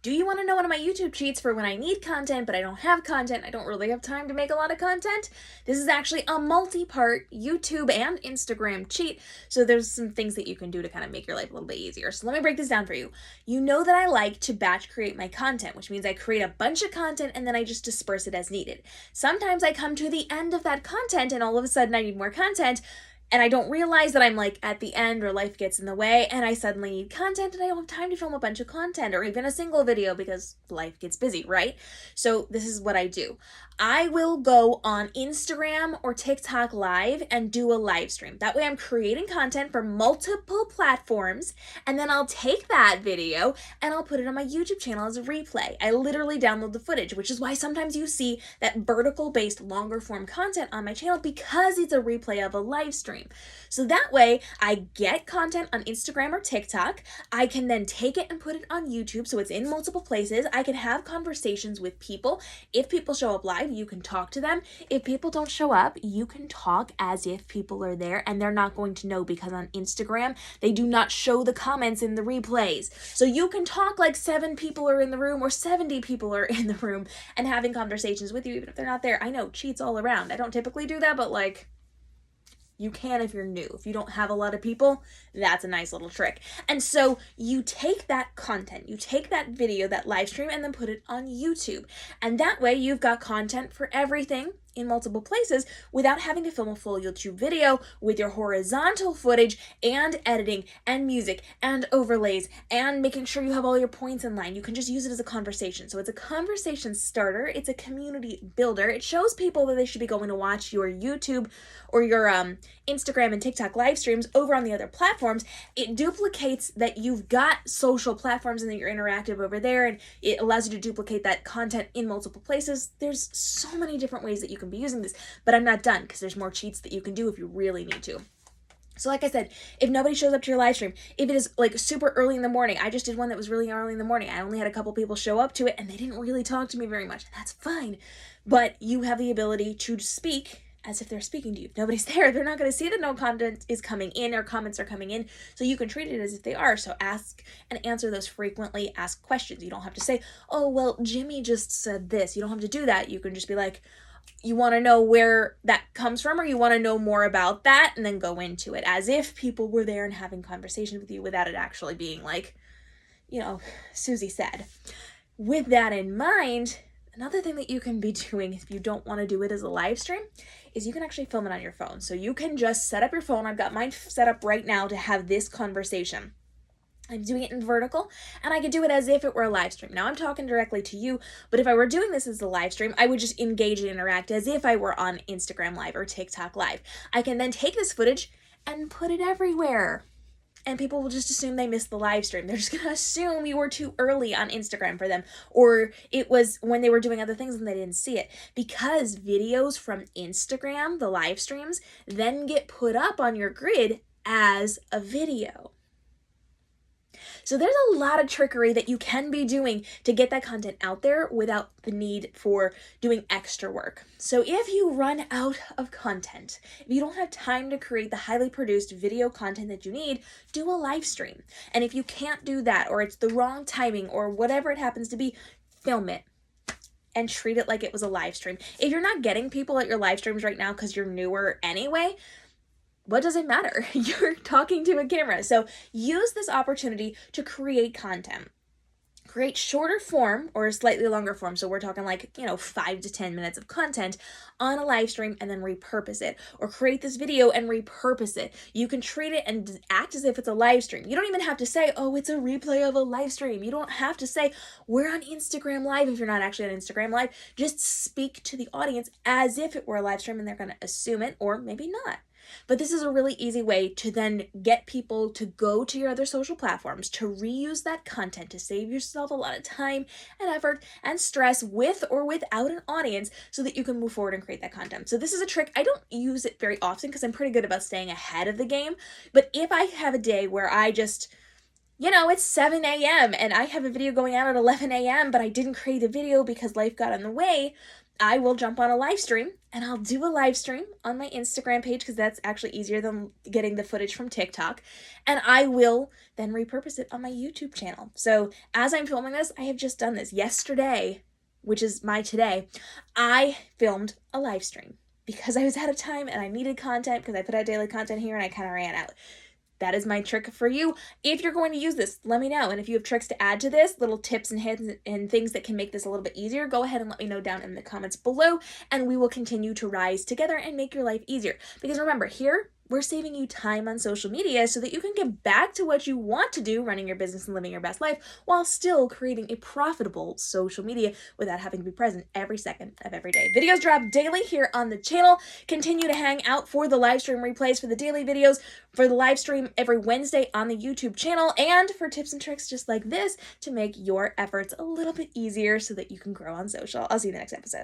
Do you want to know one of my YouTube cheats for when I need content, but I don't have content? I don't really have time to make a lot of content. This is actually a multi-part YouTube and Instagram cheat. So there's some things that you can do to kind of make your life a little bit easier. So let me break this down for you. You know that I like to batch create my content, which means I create a bunch of content and then I just disperse it as needed. Sometimes I come to the end of that content and all of a sudden I need more content, and I don't realize that I'm like at the end or life gets in the way and I suddenly need content and I don't have time to film a bunch of content or even a single video because life gets busy, right? So this is what I do. I will go on Instagram or TikTok live and do a live stream. That way I'm creating content for multiple platforms, and then I'll take that video and I'll put it on my YouTube channel as a replay. I literally download the footage, which is why sometimes you see that vertical based longer form content on my channel, because it's a replay of a live stream. So that way I get content on Instagram or TikTok. I can then take it and put it on YouTube so it's in multiple places. I can have conversations with people. If people show up live, you can talk to them. If people don't show up, you can talk as if people are there, and they're not going to know because on Instagram, they do not show the comments in the replays. So you can talk like 7 people are in the room or 70 people are in the room and having conversations with you even if they're not there. I know, cheats all around. I don't typically do that, but like, you can if you're new. If you don't have a lot of people, that's a nice little trick. And so you take that content, you take that video, that live stream, and then put it on YouTube. And that way you've got content for everything in multiple places without having to film a full YouTube video with your horizontal footage and editing and music and overlays and making sure you have all your points in line. You can just use it as a conversation. So it's a conversation starter. It's a community builder. It shows people that they should be going to watch your YouTube or your Instagram and TikTok live streams over on the other platforms. It duplicates that you've got social platforms and that you're interactive over there, and it allows you to duplicate that content in multiple places. There's so many different ways that you can be using this, but I'm not done because there's more cheats that you can do if you really need to. So like I said, if nobody shows up to your live stream, if it is like super early in the morning, I just did one that was really early in the morning. I only had a couple people show up to it and they didn't really talk to me very much. And that's fine. But you have the ability to speak as if they're speaking to you. If nobody's there, they're not going to see that no content is coming in or comments are coming in. So you can treat it as if they are. So ask and answer those frequently asked questions. You don't have to say, oh, well, Jimmy just said this. You don't have to do that. You can just be like, you want to know where that comes from, or you want to know more about that, and then go into it as if people were there and having conversations with you without it actually being like, Susie said. With that in mind, another thing that you can be doing if you don't want to do it as a live stream is you can actually film it on your phone. So you can just set up your phone. I've got mine set up right now to have this conversation. I'm doing it in vertical, and I could do it as if it were a live stream. Now I'm talking directly to you, but if I were doing this as a live stream, I would just engage and interact as if I were on Instagram Live or TikTok Live. I can then take this footage and put it everywhere. And people will just assume they missed the live stream. They're just going to assume you were too early on Instagram for them, or it was when they were doing other things and they didn't see it. Because videos from Instagram, the live streams, then get put up on your grid as a video. So there's a lot of trickery that you can be doing to get that content out there without the need for doing extra work. So if you run out of content, if you don't have time to create the highly produced video content that you need, do a live stream. And if you can't do that, or it's the wrong timing, or whatever it happens to be, film it and treat it like it was a live stream. If you're not getting people at your live streams right now because you're newer anyway, what does it matter? You're talking to a camera. So use this opportunity to create content. Create shorter form or slightly longer form. So we're talking 5 to 10 minutes of content on a live stream and then repurpose it. Or create this video and repurpose it. You can treat it and act as if it's a live stream. You don't even have to say, oh, it's a replay of a live stream. You don't have to say, we're on Instagram Live if you're not actually on Instagram Live. Just speak to the audience as if it were a live stream and they're going to assume it, or maybe not. But this is a really easy way to then get people to go to your other social platforms, to reuse that content, to save yourself a lot of time and effort and stress with or without an audience so that you can move forward and create that content. So this is a trick. I don't use it very often because I'm pretty good about staying ahead of the game. But if I have a day where I just it's 7 a.m. and I have a video going out at 11 a.m., but I didn't create a video because life got in the way, I will jump on a live stream, and I'll do a live stream on my Instagram page because that's actually easier than getting the footage from TikTok, and I will then repurpose it on my YouTube channel. So as I'm filming this, I have just done this. Yesterday, which is my today, I filmed a live stream because I was out of time and I needed content because I put out daily content here and I kind of ran out. That is my trick for you. If you're going to use this, let me know. And if you have tricks to add to this, little tips and hints and things that can make this a little bit easier, go ahead and let me know down in the comments below, and we will continue to rise together and make your life easier. Because remember, here, we're saving you time on social media so that you can get back to what you want to do, running your business and living your best life, while still creating a profitable social media without having to be present every second of every day. Videos drop daily here on the channel. Continue to hang out for the live stream replays for the daily videos, for the live stream every Wednesday on the YouTube channel, and for tips and tricks just like this to make your efforts a little bit easier so that you can grow on social. I'll see you in the next episode.